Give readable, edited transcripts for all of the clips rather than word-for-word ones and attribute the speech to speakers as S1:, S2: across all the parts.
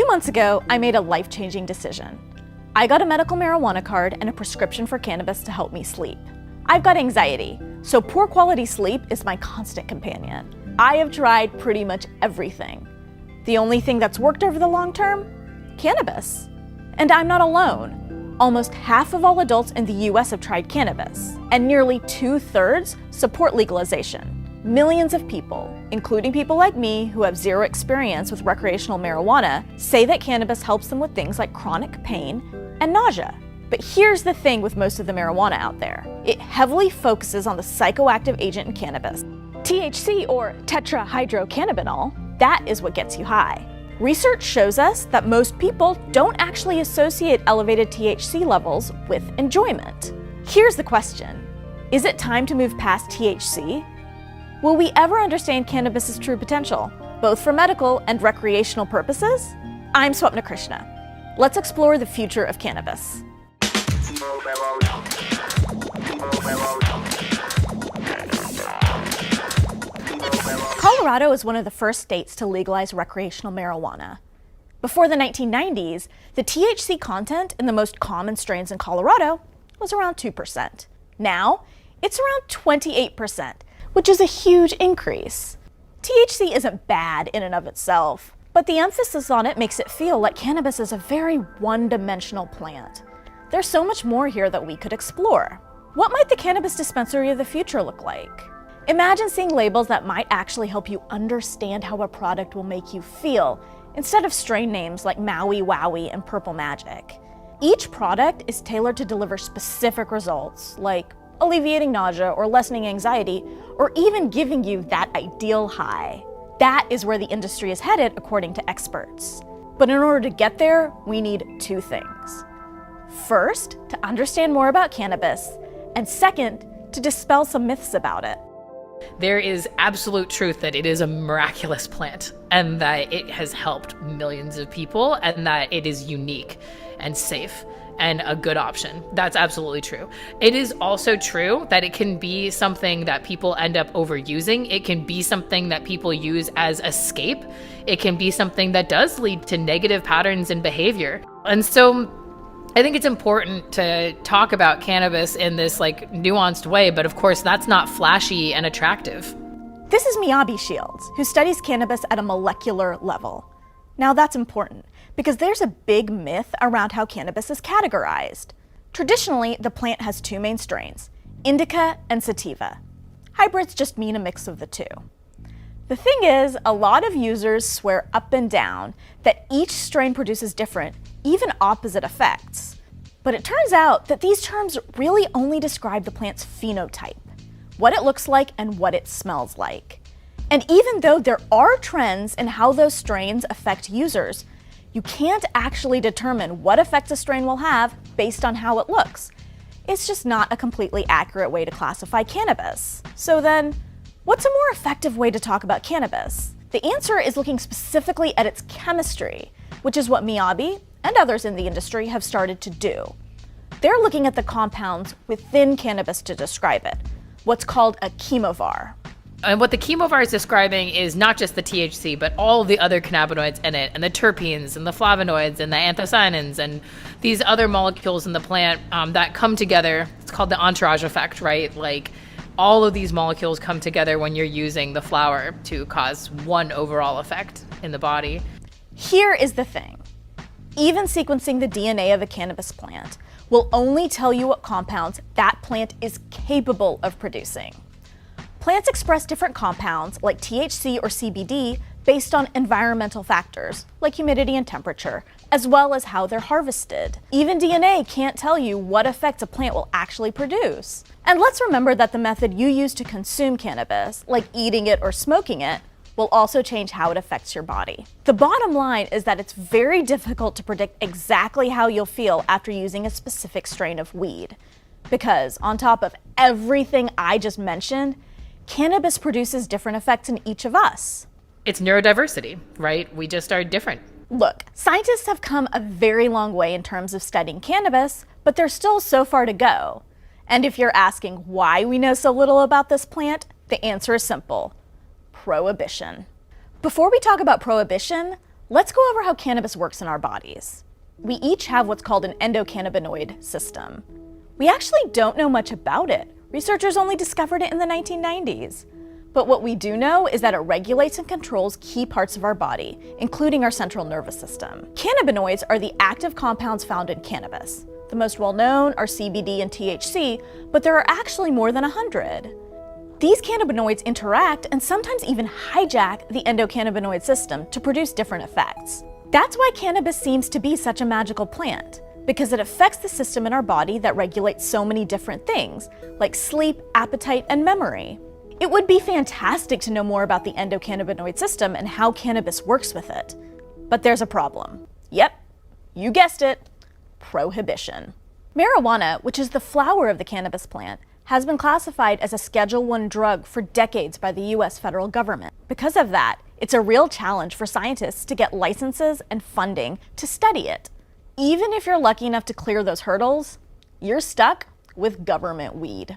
S1: months ago, I made a life-changing decision. I got a medical marijuana card and a prescription for cannabis to help me sleep. I've got anxiety, so poor quality sleep is my constant companion. I have tried pretty much everything. The only thing that's worked over the long term? Cannabis. And I'm not alone. Almost half of all adults in the US have tried cannabis, and nearly 2/3 support legalization. Millions of people, including people like me who have zero experience with recreational marijuana, say that cannabis helps them with things like chronic pain and nausea. But here's the thing with most of the marijuana out there. It heavily focuses on the psychoactive agent in cannabis, THC or tetrahydrocannabinol. That is what gets you high. Research shows us that most people don't actually associate elevated THC levels with enjoyment. Here's the question. Is it time to move past THC? Will we ever understand cannabis's true potential, both for medical and recreational purposes? I'm Swapna Krishna. Let's explore the future of cannabis. Colorado is one of the first states to legalize recreational marijuana. Before the 1990s, the THC content in the most common strains in Colorado was around 2%. Now, it's around 28%, which is a huge increase. THC isn't bad in and of itself, but the emphasis on it makes it feel like cannabis is a very one-dimensional plant. There's so much more here that we could explore. What might the cannabis dispensary of the future look like? Imagine seeing labels that might actually help you understand how a product will make you feel, instead of strain names like Maui Wowie and Purple Magic. Each product is tailored to deliver specific results, like alleviating nausea or lessening anxiety, or even giving you that ideal high. That is where the industry is headed, according to experts. But in order to get there, we need two things. First, to understand more about cannabis, and second, to dispel some myths about it.
S2: There is absolute truth that it is a miraculous plant and that it has helped millions of people and that it is unique and safe and a good option. That's absolutely true. It is also true that it can be something that people end up overusing. It can be something that people use as escape. It can be something that does lead to negative patterns in behavior. And so I think it's important to talk about cannabis in this nuanced way, but of course that's not flashy and attractive.
S1: This is Miyabi Shields, who studies cannabis at a molecular level. Now that's important, because there's a big myth around how cannabis is categorized. Traditionally, the plant has two main strains, indica and sativa. Hybrids just mean a mix of the two. The thing is, a lot of users swear up and down that each strain produces different, even opposite effects. But it turns out that these terms really only describe the plant's phenotype, what it looks like and what it smells like. And even though there are trends in how those strains affect users, you can't actually determine what effects a strain will have based on how it looks. It's just not a completely accurate way to classify cannabis. So then, what's a more effective way to talk about cannabis? The answer is looking specifically at its chemistry, which is what Miyabi and others in the industry have started to do. They're looking at the compounds within cannabis to describe it, what's called a chemovar.
S2: And what the chemovar is describing is not just the THC, but all the other cannabinoids in it, and the terpenes, and the flavonoids, and the anthocyanins, and these other molecules in the plant that come together. It's called the entourage effect, right? All of these molecules come together when you're using the flower to cause one overall effect in the body.
S1: Here is the thing. Even sequencing the DNA of a cannabis plant will only tell you what compounds that plant is capable of producing. Plants express different compounds, like THC or CBD, based on environmental factors, like humidity and temperature, as well as how they're harvested. Even DNA can't tell you what effects a plant will actually produce. And let's remember that the method you use to consume cannabis, like eating it or smoking it, will also change how it affects your body. The bottom line is that it's very difficult to predict exactly how you'll feel after using a specific strain of weed. Because on top of everything I just mentioned, cannabis produces different effects in each of us.
S2: It's neurodiversity, right? We just are different.
S1: Look, scientists have come a very long way in terms of studying cannabis, but there's still so far to go. And if you're asking why we know so little about this plant, the answer is simple: prohibition. Before we talk about prohibition, Let's go over how cannabis works in our bodies. We each have what's called an endocannabinoid system. We actually don't know much about it. Researchers only discovered it in the 1990s. But what we do know is that it regulates and controls key parts of our body, including our central nervous system. Cannabinoids are the active compounds found in cannabis. The most well-known are CBD and THC, but there are actually more than 100. These cannabinoids interact and sometimes even hijack the endocannabinoid system to produce different effects. That's why cannabis seems to be such a magical plant, because it affects the system in our body that regulates so many different things, like sleep, appetite, and memory. It would be fantastic to know more about the endocannabinoid system and how cannabis works with it. But there's a problem. Yep, you guessed it, prohibition. Marijuana, which is the flower of the cannabis plant, has been classified as a Schedule I drug for decades by the US federal government. Because of that, it's a real challenge for scientists to get licenses and funding to study it. Even if you're lucky enough to clear those hurdles, you're stuck with government weed.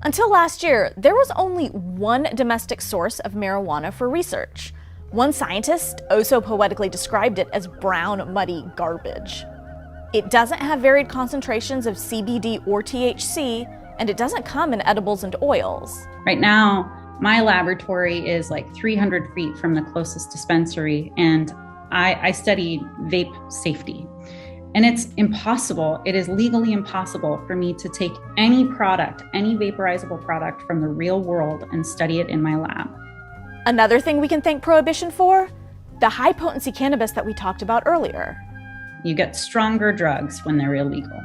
S1: Until last year, there was only one domestic source of marijuana for research. One scientist oh so poetically described it as brown, muddy garbage. It doesn't have varied concentrations of CBD or THC, and it doesn't come in edibles and oils.
S3: Right now, my laboratory is like 300 feet from the closest dispensary, and I study vape safety. And it's impossible, it is legally impossible for me to take any product, any vaporizable product from the real world and study it in my lab.
S1: Another thing we can thank prohibition for? The high potency cannabis that we talked about earlier.
S3: You get stronger drugs when they're illegal.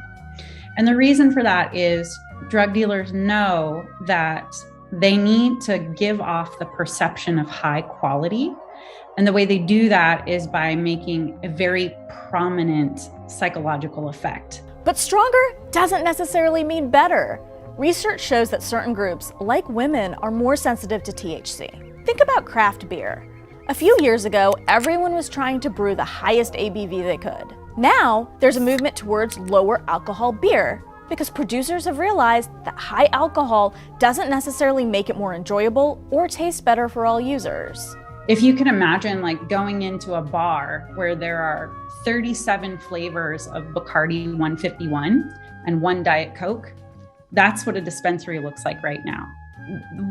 S3: And the reason for that is drug dealers know that they need to give off the perception of high quality. And the way they do that is by making a very prominent psychological effect.
S1: But stronger doesn't necessarily mean better. Research shows that certain groups, like women, are more sensitive to THC. Think about craft beer. A few years ago, everyone was trying to brew the highest ABV they could. Now, there's a movement towards lower alcohol beer because producers have realized that high alcohol doesn't necessarily make it more enjoyable or taste better for all users.
S3: If you can imagine like going into a bar where there are 37 flavors of Bacardi 151 and one Diet Coke, that's what a dispensary looks like right now.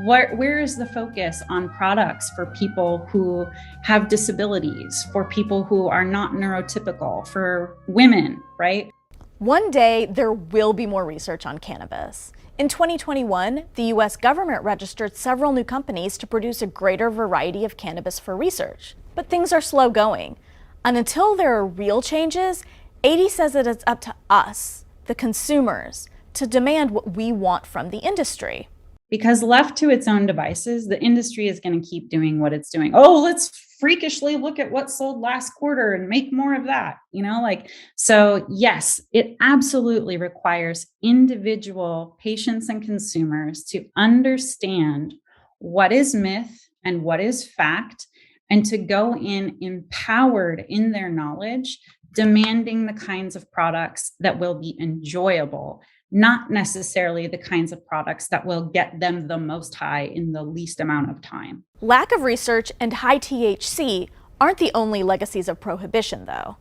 S3: Where is the focus on products for people who have disabilities, for people who are not neurotypical, for women, right?
S1: One day, there will be more research on cannabis. In 2021, the US government registered several new companies to produce a greater variety of cannabis for research. But things are slow going. And until there are real changes, AD says that it's up to us, the consumers, to demand what we want from the industry.
S3: Because left to its own devices, the industry is going to keep doing what it's doing. Oh, let's freakishly look at what sold last quarter and make more of that, So yes, it absolutely requires individual patients and consumers to understand what is myth and what is fact, and to go in empowered in their knowledge, demanding the kinds of products that will be enjoyable, not necessarily the kinds of products that will get them the most high in the least amount of time.
S1: Lack of research and high THC aren't the only legacies of prohibition, though.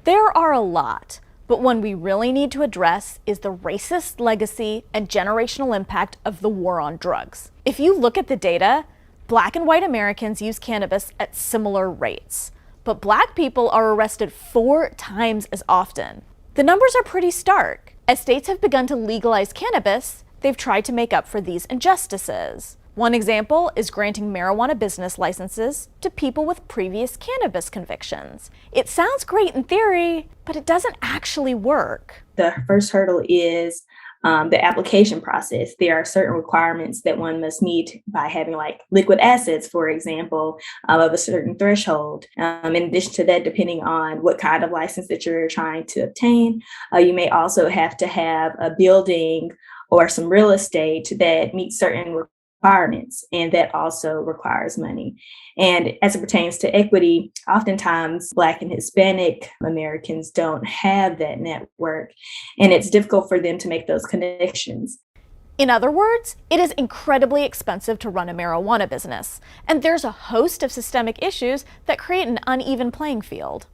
S1: There are a lot, but one we really need to address is the racist legacy and generational impact of the war on drugs. If you look at the data, Black and white Americans use cannabis at similar rates, but Black people are arrested 4 times as often. The numbers are pretty stark. As states have begun to legalize cannabis, they've tried to make up for these injustices. One example is granting marijuana business licenses to people with previous cannabis convictions. It sounds great in theory, but it doesn't actually work.
S4: The first hurdle is the application process. There are certain requirements that one must meet by having like liquid assets, for example, of a certain threshold. In addition to that, depending on what kind of license that you're trying to obtain, you may also have to have a building or some real estate that meets certain requirements, and that also requires money. And as it pertains to equity, oftentimes Black and Hispanic Americans don't have that network, and it's difficult for them to make those connections.
S1: In other words, it is incredibly expensive to run a marijuana business, and there's a host of systemic issues that create an uneven playing field.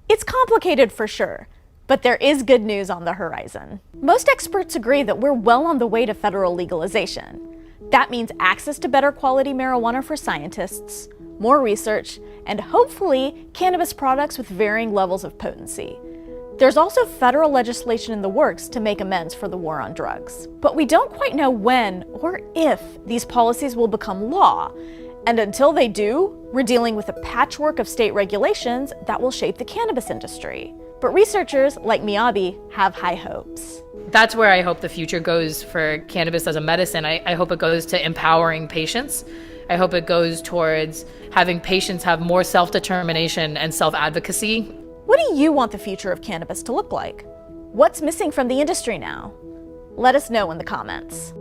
S1: It's complicated for sure, but there is good news on the horizon. Most experts agree that we're well on the way to federal legalization. That means access to better quality marijuana for scientists, more research, and hopefully cannabis products with varying levels of potency. There's also federal legislation in the works to make amends for the war on drugs. But we don't quite know when or if these policies will become law. And until they do, we're dealing with a patchwork of state regulations that will shape the cannabis industry. But researchers like Miyabi have high hopes.
S2: That's where I hope the future goes for cannabis as a medicine. I hope it goes to empowering patients. I hope it goes towards having patients have more self-determination and self-advocacy.
S1: What do you want the future of cannabis to look like? What's missing from the industry now? Let us know in the comments.